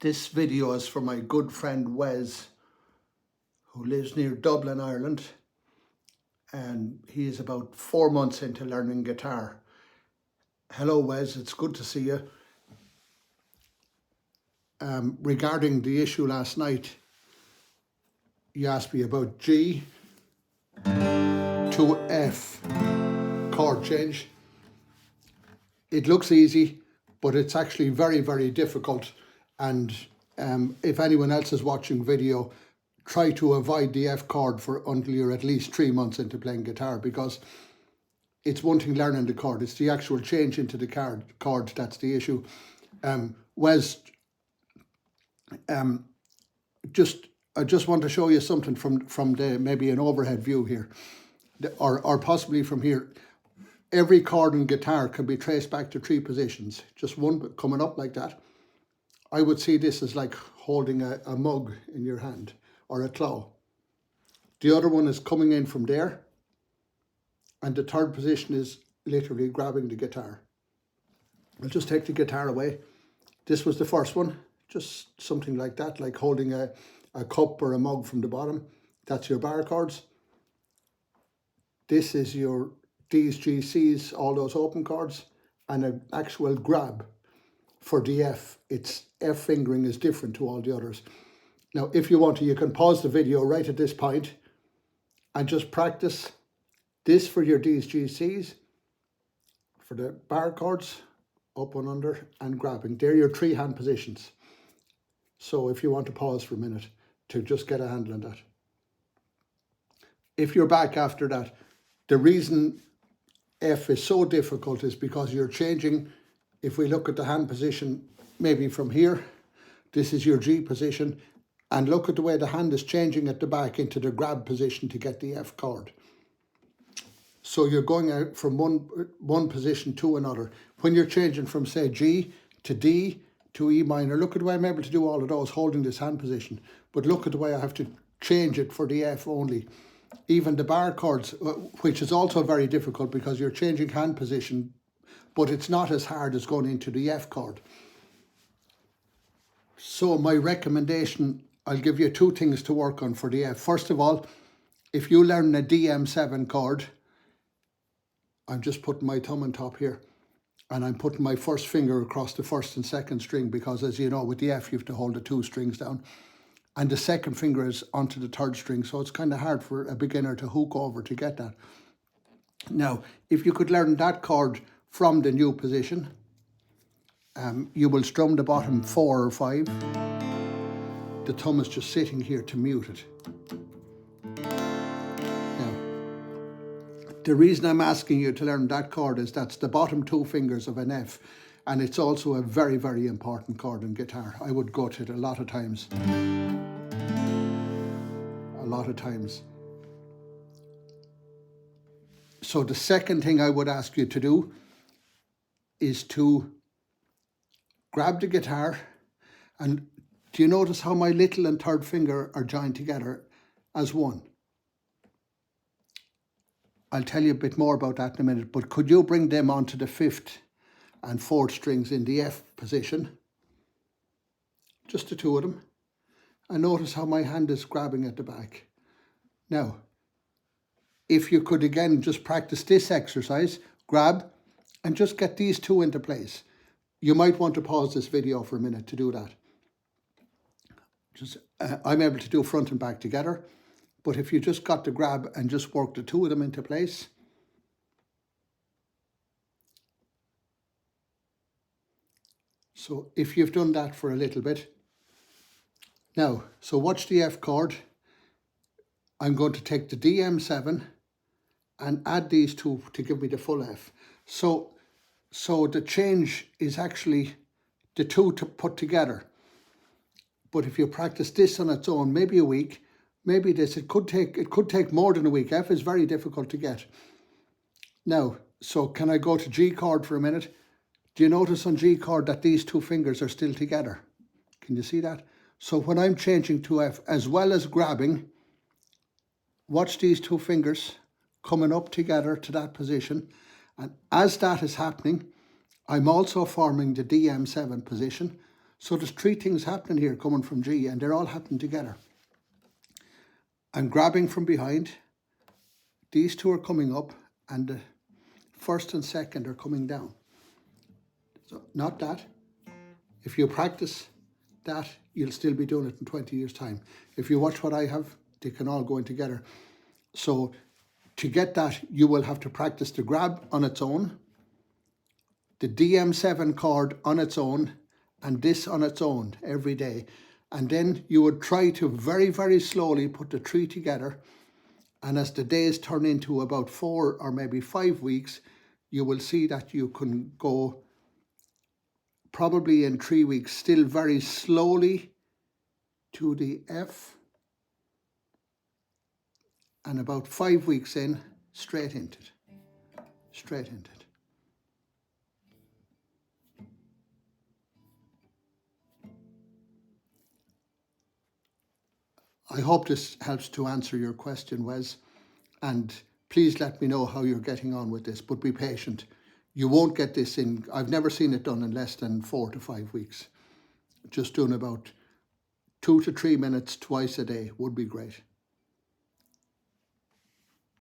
This video is for my good friend Wes, who lives near Dublin, Ireland, and he is about 4 months into learning guitar. Hello Wes, it's good to see you. Regarding the issue last night, you asked me about G to F chord change. It looks easy, but it's actually very, very difficult. And if anyone else is watching video, try to avoid the F chord until you're at least 3 months into playing guitar, because it's one thing learning the chord, it's the actual change into the chord that's the issue. Wes, I just want to show you something from the maybe an overhead view here, or possibly from here. Every chord in guitar can be traced back to 3 positions. Just one coming up like that. I would see this as like holding a mug in your hand or a claw. The other one is coming in from there, and the third position is literally grabbing the guitar. I'll just take the guitar away. This was the first one, just something like that, like holding a cup or a mug from the bottom. That's your bar chords. This is your D's, G's, C's, all those open chords, and an actual grab for the F. Its F fingering is different to all the others. Now, if you want to, you can pause the video right at this point and just practice this for your D's, G's, C's, for the bar chords, up and under, and grabbing. They're your 3 hand positions. So if you want to pause for a minute to just get a handle on that. If you're back after that, the reason F is so difficult is because you're changing. If we look at the hand position, maybe from here, this is your G position, and look at the way the hand is changing at the back into the grab position to get the F chord. So you're going out from one position to another. When you're changing from, say, G to D to E minor, look at the way I'm able to do all of those holding this hand position. But look at the way I have to change it for the F only. Even the bar chords, which is also very difficult because you're changing hand position, but it's not as hard as going into the F chord. So my recommendation, I'll give you 2 things to work on for the F. First of all, if you learn a DM7 chord, I'm just putting my thumb on top here, and I'm putting my first finger across the first and second string, because as you know, with the F you have to hold the 2 strings down, and the second finger is onto the 3rd string, so it's kind of hard for a beginner to hook over to get that. Now, if you could learn that chord from the new position, you will strum the bottom 4 or 5. The thumb is just sitting here to mute it. Now, the reason I'm asking you to learn that chord is that's the bottom 2 fingers of an F, and it's also a very, very important chord in guitar. I would go to it a lot of times. So the second thing I would ask you to do is to grab the guitar, and do you notice how my little and 3rd finger are joined together as one? I'll tell you a bit more about that in a minute, but could you bring them onto the 5th and 4th strings in the F position? Just the 2 of them. And notice how my hand is grabbing at the back. Now, if you could again just practice this exercise, grab, and just get these 2 into place. You might want to pause this video for a minute to do that. I'm able to do front and back together, but if you just got the grab and just work the 2 of them into place. So if you've done that for a little bit. Now, so watch the F chord. I'm going to take the DM7 and add these 2 to give me the full F. So the change is actually the 2 to put together. But if you practice this on its own, maybe a week, maybe this, it could take more than a week. F is very difficult to get. Now, so can I go to G chord for a minute? Do you notice on G chord that these 2 fingers are still together? Can you see that? So when I'm changing to F, as well as grabbing, watch these 2 fingers coming up together to that position. And as that is happening, I'm also forming the DM7 position. So there's three things happening here coming from G, and they're all happening together. I'm grabbing from behind. These two are coming up, and the first and second are coming down. So not that. If you practice that, you'll still be doing it in 20 years' time. If you watch what I have, they can all go in together. So to get that, you will have to practice the grab on its own, the DM7 chord on its own, and this on its own every day. And then you would try to very, very slowly put the three together. And as the days turn into about 4 or maybe 5 weeks, you will see that you can go probably in 3 weeks still very slowly to the F, and about 5 weeks in, straight into it, straight into it. I hope this helps to answer your question, Wes, and please let me know how you're getting on with this, but be patient. You won't get this in, I've never seen it done in less than 4 to 5 weeks. Just doing about 2 to 3 minutes twice a day would be great.